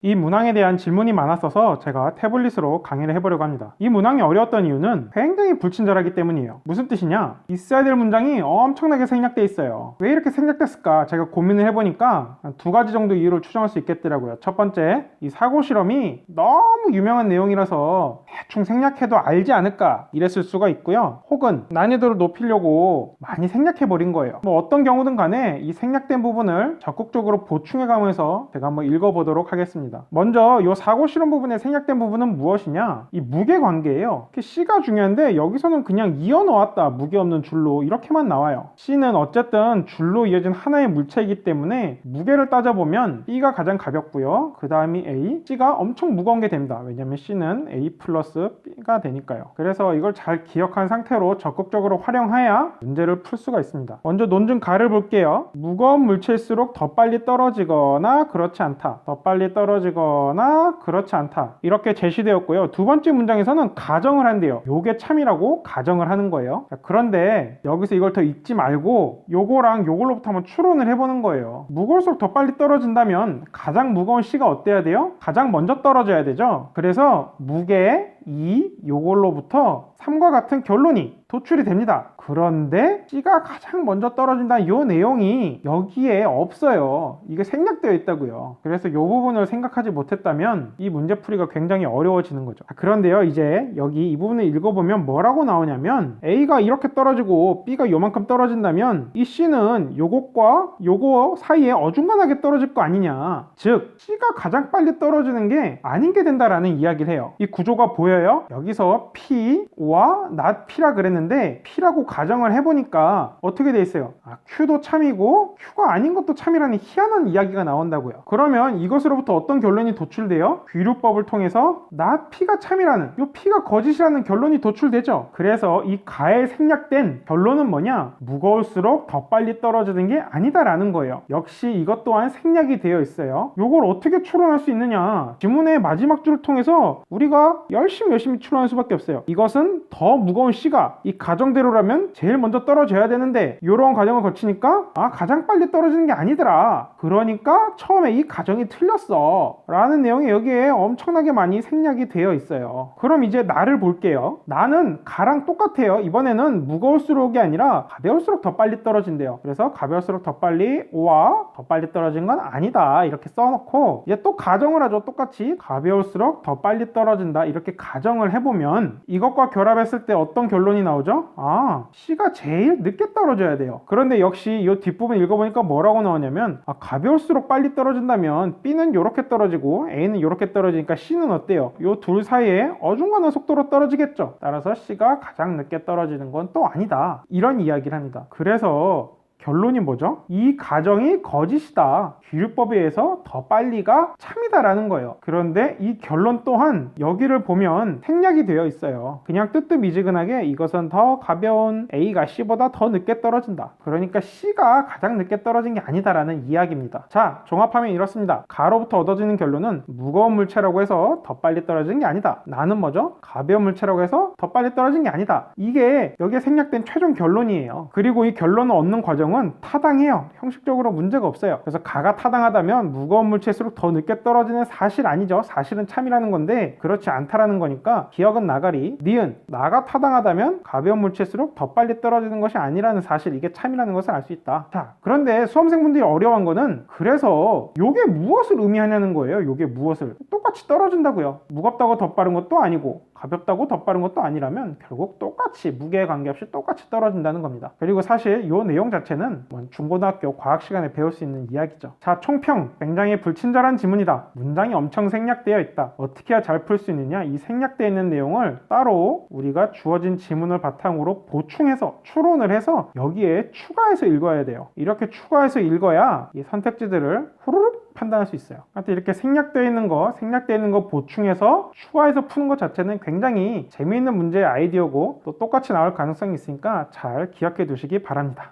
이 문항에 대한 질문이 많았어서 제가 태블릿으로 강의를 해보려고 합니다. 이 문항이 어려웠던 이유는 굉장히 불친절하기 때문이에요. 무슨 뜻이냐? 있어야 될 문장이 엄청나게 생략되어 있어요. 왜 이렇게 생략됐을까? 제가 고민을 해보니까 한 두 가지 정도 이유를 추정할 수 있겠더라고요. 첫 번째, 이 사고 실험이 너무 유명한 내용이라서 대충 생략해도 알지 않을까 이랬을 수가 있고요. 혹은 난이도를 높이려고 많이 생략해버린 거예요. 뭐 어떤 경우든 간에 이 생략된 부분을 적극적으로 보충해가면서 제가 한번 읽어보도록 하겠습니다. 먼저 이 사고 실험 부분에 생략된 부분은 무엇이냐? 이 무게 관계예요. C가 중요한데 여기서는 그냥 이어 놓았다, 무게 없는 줄로, 이렇게만 나와요. C는 어쨌든 줄로 이어진 하나의 물체이기 때문에 무게를 따져보면 B가 가장 가볍고요. 그 다음이 A, C가 엄청 무거운 게 됩니다. 왜냐면 C는 A 플러스 B가 되니까요. 그래서 이걸 잘 기억한 상태로 적극적으로 활용해야 문제를 풀 수가 있습니다. 먼저 논증 가를 볼게요. 무거운 물체일수록 더 빨리 떨어지거나 그렇지 않다, 더 빨리 떨어지거나 그렇지 않다, 이렇게 제시되었고요. 두 번째 문장에서는 가정을 한대요. 요게 참이라고 가정을 하는 거예요. 자, 그런데 여기서 이걸 더 읽지 말고 요거랑 요걸로부터 한번 추론을 해보는 거예요. 무거울수록 더 빨리 떨어진다면 가장 무거운 C가 어때야 돼요? 가장 먼저 떨어져야 되죠. 그래서 무게 2, 요걸로부터 3과 같은 결론이 도출이 됩니다. 그런데 C가 가장 먼저 떨어진다는 이 내용이 여기에 없어요. 이게 생략되어 있다고요. 그래서 이 부분을 생각하지 못했다면 이 문제풀이가 굉장히 어려워지는 거죠. 그런데요, 이제 여기 이 부분을 읽어보면 뭐라고 나오냐면 A가 이렇게 떨어지고 B가 요만큼 떨어진다면 이 C는 요것과 요거 사이에 어중간하게 떨어질 거 아니냐, 즉 C가 가장 빨리 떨어지는 게 아닌 게 된다라는 이야기를 해요. 이 구조가 보여요? 여기서 P와 not P라 그랬는데 P라고 가정을 해보니까 어떻게 돼 있어요? Q도 참이고 Q가 아닌 것도 참이라는 희한한 이야기가 나온다고요. 그러면 이것으로부터 어떤 결론이 도출돼요? 귀류법을 통해서 not P가 참이라는, 이 P가 거짓이라는 결론이 도출되죠. 그래서 이 가에 생략된 결론은 뭐냐? 무거울수록 더 빨리 떨어지는 게 아니다라는 거예요. 역시 이것 또한 생략이 되어 있어요. 이걸 어떻게 추론할 수 있느냐? 지문의 마지막 줄을 통해서 우리가 열심히 추론할 수밖에 없어요. 이것은 더 무거운 C가 이 가정대로라면 제일 먼저 떨어져야 되는데 이런 과정을 거치니까 가장 빨리 떨어지는 게 아니더라, 그러니까 처음에 이 가정이 틀렸어 라는 내용이 여기에 엄청나게 많이 생략이 되어 있어요. 그럼 이제 나를 볼게요. 나는 가랑 똑같아요. 이번에는 무거울수록이 아니라 가벼울수록 더 빨리 떨어진대요. 그래서 가벼울수록 더 빨리, O와 더 빨리 떨어진 건 아니다 이렇게 써놓고 이제 또 가정을 하죠. 똑같이 가벼울수록 더 빨리 떨어진다 이렇게 가정을 해보면 이것과 결합했을 때 어떤 결론이 나오죠? C가 제일 늦게 떨어져야 돼요. 그런데 역시 이 뒷부분 읽어보니까 뭐라고 나오냐면 가벼울수록 빨리 떨어진다면 B는 이렇게 떨어지고 A는 이렇게 떨어지니까 C는 어때요? 이 둘 사이에 어중간한 속도로 떨어지겠죠. 따라서 C가 가장 늦게 떨어지는 건 또 아니다, 이런 이야기를 합니다. 그래서 결론이 뭐죠? 이 가정이 거짓이다, 귀류법에 의해서 더 빨리가 참이다라는 거예요. 그런데 이 결론 또한 여기를 보면 생략이 되어 있어요. 그냥 뜨뜻미지근하게 이것은 더 가벼운 A가 C보다 더 늦게 떨어진다, 그러니까 C가 가장 늦게 떨어진 게 아니다라는 이야기입니다. 자, 종합하면 이렇습니다. 가로부터 얻어지는 결론은 무거운 물체라고 해서 더 빨리 떨어지는 게 아니다. 나는 뭐죠? 가벼운 물체라고 해서 더 빨리 떨어진 게 아니다. 이게 여기에 생략된 최종 결론이에요. 그리고 이 결론을 얻는 과정은 타당해요. 형식적으로 문제가 없어요. 그래서 가가 타당하다면 무거운 물체일수록 더 늦게 떨어지는 사실 아니죠. 사실은 참이라는 건데 그렇지 않다라는 거니까 기억은 나가리, 니은 나가 타당하다면 가벼운 물체일수록 더 빨리 떨어지는 것이 아니라는 사실, 이게 참이라는 것을 알 수 있다. 자, 그런데 수험생분들이 어려워한 거는 그래서 요게 무엇을 의미하냐는 거예요. 요게 무엇을, 똑같이 떨어진다고요. 무겁다고 더 빠른 것도 아니고 가볍다고 더 빠른 것도 아니라면 결국 똑같이 무게에 관계없이 똑같이 떨어진다는 겁니다. 그리고 사실 이 내용 자체는 중고등학교 과학 시간에 배울 수 있는 이야기죠. 자, 총평. 굉장히 불친절한 지문이다. 문장이 엄청 생략되어 있다. 어떻게 해야 잘 풀 수 있느냐? 이 생략되어 있는 내용을 따로 우리가 주어진 지문을 바탕으로 보충해서 추론을 해서 여기에 추가해서 읽어야 돼요. 이렇게 추가해서 읽어야 이 선택지들을 후루룩 판단할 수 있어요. 하여튼 이렇게 생략되어 있는 거 보충해서 추가해서 푸는 것 자체는 굉장히 재미있는 문제의 아이디어고 또 똑같이 나올 가능성이 있으니까 잘 기억해 두시기 바랍니다.